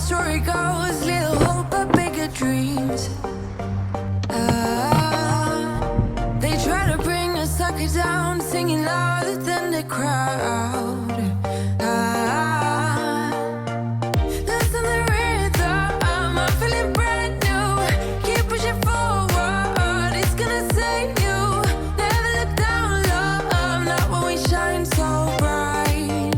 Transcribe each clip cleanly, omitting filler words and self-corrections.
story goes, little hope but bigger dreams. They try to bring a sucker down, singing louder than the crowd. Listen the rhythm, I'm feeling brand new. Keep pushing forward, it's gonna save you. Never look down, love, not when we shine so bright.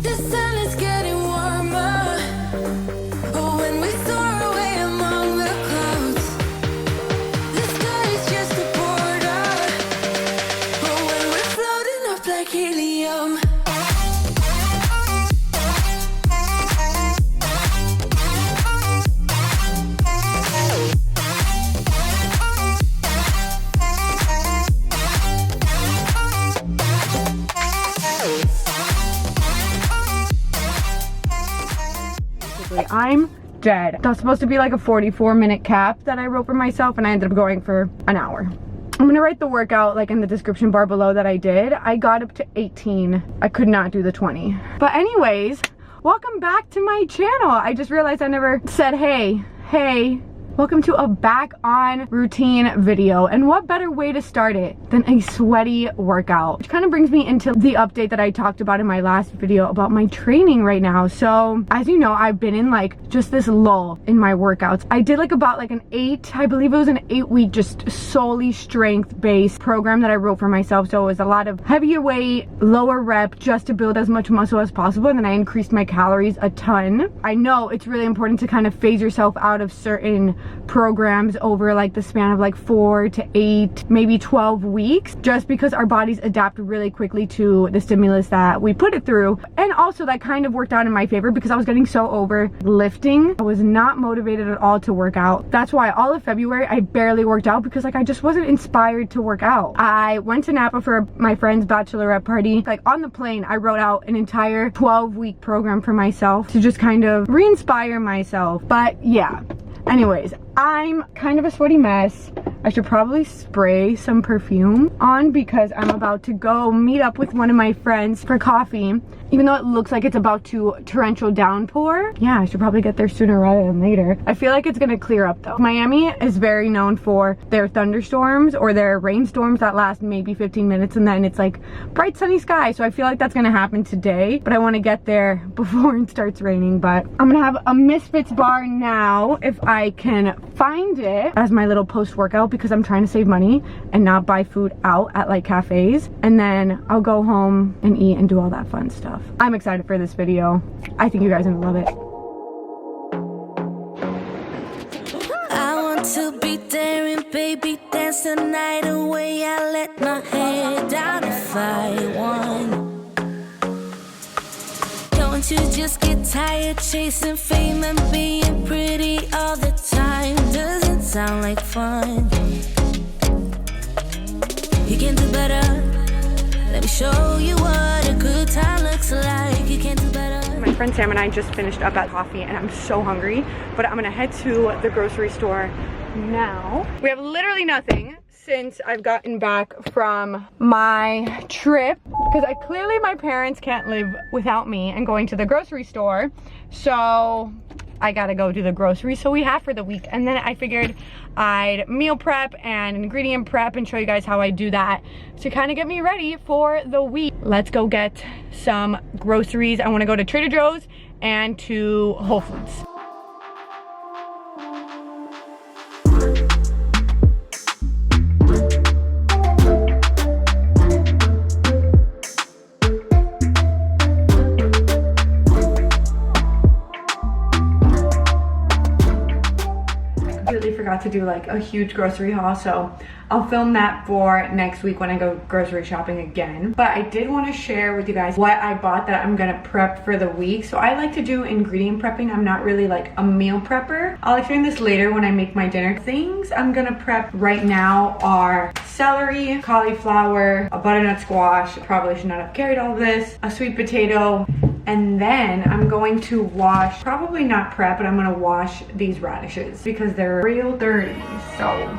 The sun is getting warmer. Oh, when we soar away among the clouds, the sky is just a border. Oh, when we're floating up like helium. I'm dead. That was supposed to be like a 44-minute cap that I wrote for myself, and I ended up going for an hour. I'm gonna write the workout like in the description bar below that I did. I got up to 18. I could not do the 20. But anyways, welcome back to my channel. I just realized I never said hey. Welcome to a back on routine video, and what better way to start it than a sweaty workout, which kind of brings me into the update that I talked about in my last video about my training right now. So as you know, I've been in like just this lull in my workouts. I did like about like I believe it was an 8-week just solely strength based program that I wrote for myself. So it was a lot of heavier weight, lower rep, just to build as much muscle as possible, and then I increased my calories a ton. I know it's really important to kind of phase yourself out of certain programs over like the span of like 4 to 8, maybe 12 weeks, just because our bodies adapt really quickly to the stimulus that we put it through. And also that kind of worked out in my favor because I was getting so over lifting. I was not motivated at all to work out. That's why all of February I barely worked out, because like I just wasn't inspired to work out. I went to Napa for my friend's bachelorette party. Like on the plane, I wrote out an entire 12-week program for myself to just kind of re-inspire myself. But yeah, anyways, I'm kind of a sweaty mess. I should probably spray some perfume on because I'm about to go meet up with one of my friends for coffee. Even though it looks like it's about to torrential downpour, yeah, I should probably get there sooner rather than later. I feel like it's gonna clear up though. Miami is very known for their thunderstorms or their rainstorms that last maybe 15 minutes and then it's like bright sunny sky. So I feel like that's gonna happen today, but I wanna get there before it starts raining. But I'm gonna have a Misfits bar now if I can find it as my little post-workout, because I'm trying to save money and not buy food out at like cafes, and then I'll go home and eat and do all that fun stuff. I'm excited for this video. I think you guys are gonna love it. I want to be there and baby dance the night away. I let my head down if I want. Don't you just get tired chasing fame and being pretty all the time? Doesn't sound like fun. You can do better. Let me show you what a good time looks like. You can do better. My friend Sam and I just finished up at coffee and I'm so hungry, but I'm gonna head to the grocery store now. We have literally nothing since I've gotten back from my trip, because clearly my parents can't live without me and going to the grocery store, so I gotta go do the groceries so we have for the week. And then I figured I'd meal prep and ingredient prep and show you guys how I do that to kind of get me ready for the week. Let's go get some groceries. I want to go to Trader Joe's and to Whole Foods. Forgot to do like a huge grocery haul, so I'll film that for next week when I go grocery shopping again. But I did want to share with you guys what I bought that I'm gonna prep for the week. So I like to do ingredient prepping. I'm not really like a meal prepper. I'll explain this later when I make my dinner. Things I'm gonna prep right now are celery, cauliflower, a butternut squash, probably should not have carried all of this, a sweet potato, and then I'm going to wash, probably not prep, but I'm gonna wash these radishes because they're real dirty, so.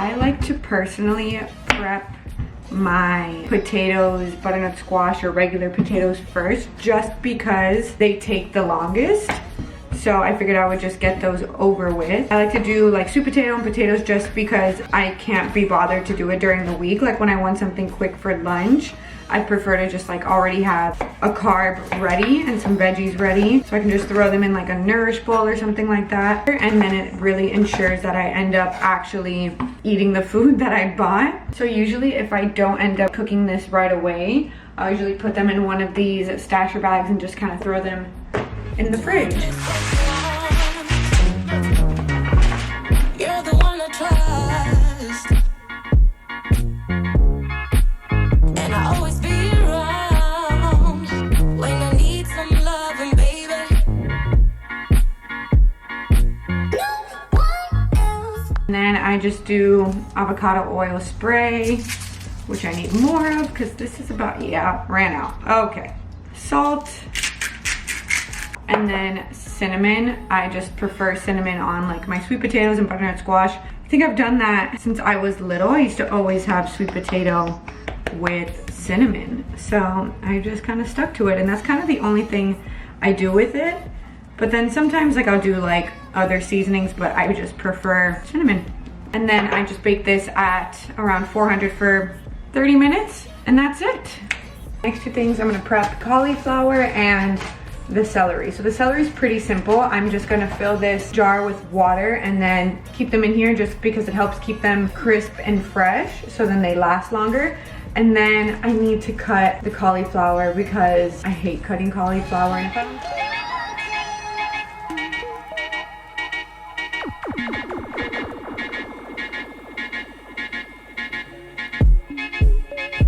I like to personally prep my potatoes, butternut squash or regular potatoes first, just because they take the longest. So I figured I would just get those over with. I like to do like sweet potato and potatoes just because I can't be bothered to do it during the week. Like when I want something quick for lunch, I prefer to just like already have a carb ready and some veggies ready. So I can just throw them in like a Nourish bowl or something like that. And then it really ensures that I end up actually eating the food that I bought. So usually if I don't end up cooking this right away, I'll usually put them in one of these stasher bags and just kind of throw them in the fridge. You're the one I trust, and I always be around when I need some loving, baby. No one else. And then I just do avocado oil spray, which I need more of because this is about, yeah, ran out. Okay, salt. And then cinnamon. I just prefer cinnamon on like my sweet potatoes and butternut squash. I think I've done that since I was little. I used to always have sweet potato with cinnamon. So I just kind of stuck to it, and that's kind of the only thing I do with it. But then sometimes like I'll do like other seasonings, but I would just prefer cinnamon. And then I just bake this at around 400 for 30 minutes, and that's it. Next two things, I'm gonna prep cauliflower and the celery. So the celery is pretty simple. I'm just gonna fill this jar with water and then keep them in here just because it helps keep them crisp and fresh, so then they last longer. And then I need to cut the cauliflower because I hate cutting cauliflower. And if I don't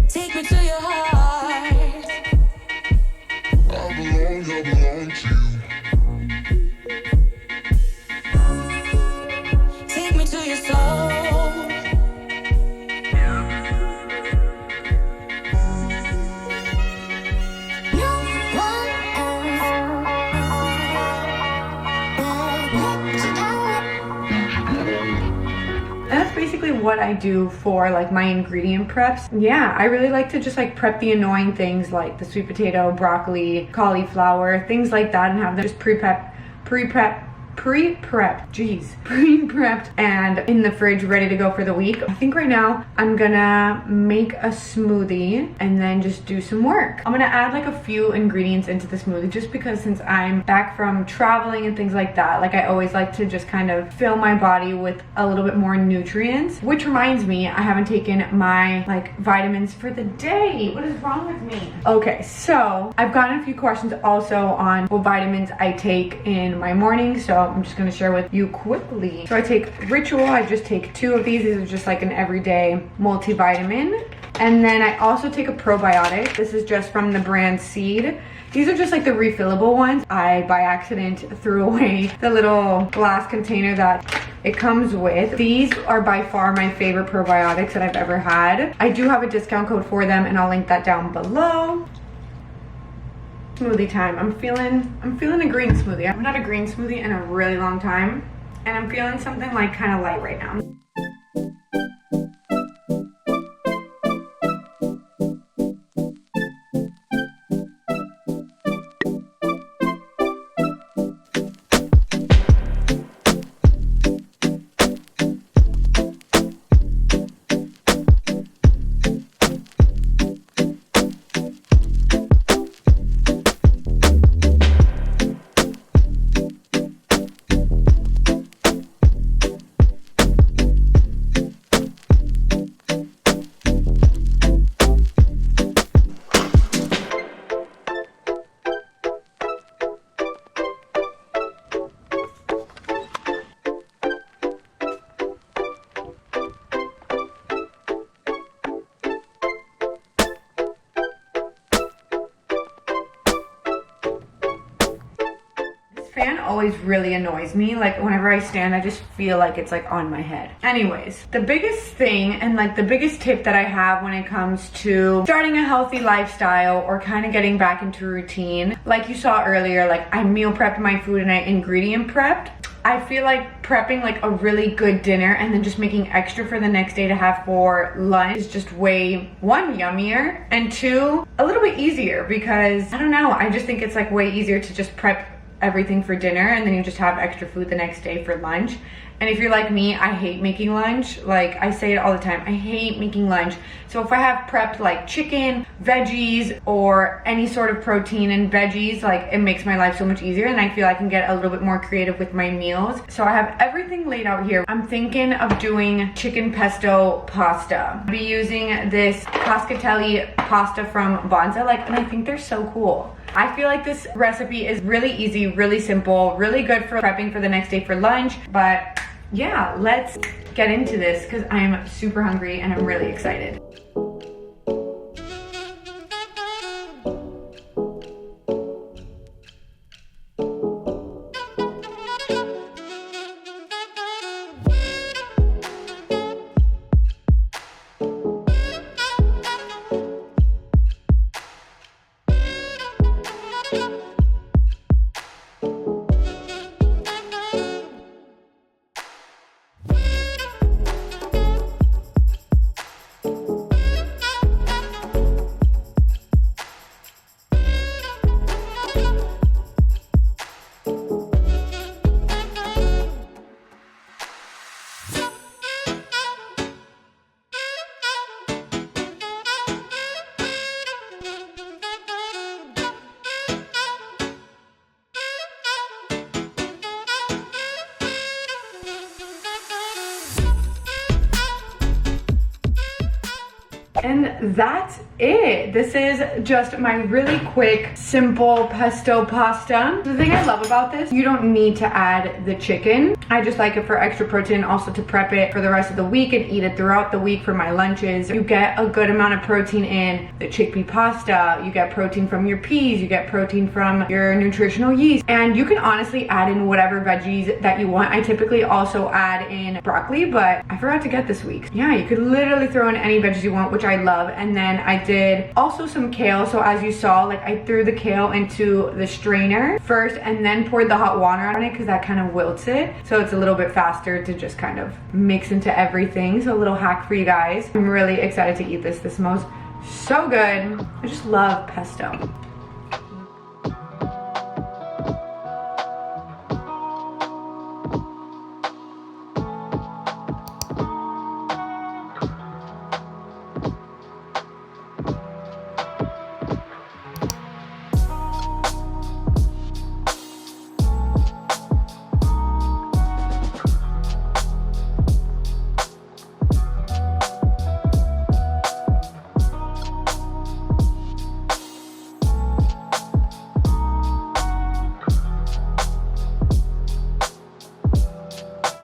Take me to your heart. I belong to you. Take me to your soul. No one And that's basically what I do for like my ingredient preps. Yeah, I really like to just like prep the annoying things like the sweet potato, broccoli, cauliflower, things like that, and have them just pre-prepped and in the fridge ready to go for the week. I think right now I'm gonna make a smoothie and then just do some work. I'm gonna add like a few ingredients into the smoothie just because since I'm back from traveling and things like that, like I always like to just kind of fill my body with a little bit more nutrients. Which reminds me, I haven't taken my like vitamins for the day. What is wrong with me? Okay, so I've gotten a few questions also on what vitamins I take in my morning, so I'm just gonna share with you quickly. So I take Ritual. I just take 2 of these. These are just like an everyday multivitamin. And then I also take a probiotic. This is just from the brand Seed. These are just like the refillable ones. I, by accident, threw away the little glass container that it comes with. These are by far my favorite probiotics that I've ever had. I do have a discount code for them and I'll link that down below. Smoothie time. I'm feeling a green smoothie. I haven't had a green smoothie in a really long time, and I'm feeling something like kind of light right now. Fan always really annoys me. Like whenever I stand, I just feel like it's like on my head. Anyways, the biggest thing and like the biggest tip that I have when it comes to starting a healthy lifestyle or kind of getting back into routine, like you saw earlier, like I meal prepped my food and I ingredient prepped. I feel like prepping like a really good dinner and then just making extra for the next day to have for lunch is just way, one, yummier, and two, a little bit easier, because I don't know, I just think it's like way easier to just prep everything for dinner and then you just have extra food the next day for lunch. And if you're like me, I hate making lunch. Like, I say it all the time, I hate making lunch. So if I have prepped like chicken, veggies, or any sort of protein and veggies, like, it makes my life so much easier, and I feel I can get a little bit more creative with my meals. So I have everything laid out here. I'm thinking of doing chicken pesto pasta. I'll be using this cascatelli pasta from Bonza, like, and I think they're so cool. I feel like this recipe is really easy, really simple, really good for prepping for the next day for lunch. But yeah, let's get into this because I'm super hungry and I'm really excited. And that's it. This is just my really quick, simple pesto pasta. The thing I love about this, you don't need to add the chicken. I just like it for extra protein, also to prep it for the rest of the week and eat it throughout the week for my lunches. You get a good amount of protein in the chickpea pasta. You get protein from your peas. You get protein from your nutritional yeast. And you can honestly add in whatever veggies that you want. I typically also add in broccoli, but I forgot to get this week. Yeah, you could literally throw in any veggies you want, which I love. And then I did also some kale. So as you saw, like, I threw the kale into the strainer first and then poured the hot water on it because that kind of wilts it. So it's a little bit faster to just kind of mix into everything. So a little hack for you guys. I'm really excited to eat this. This smells so good. I just love pesto.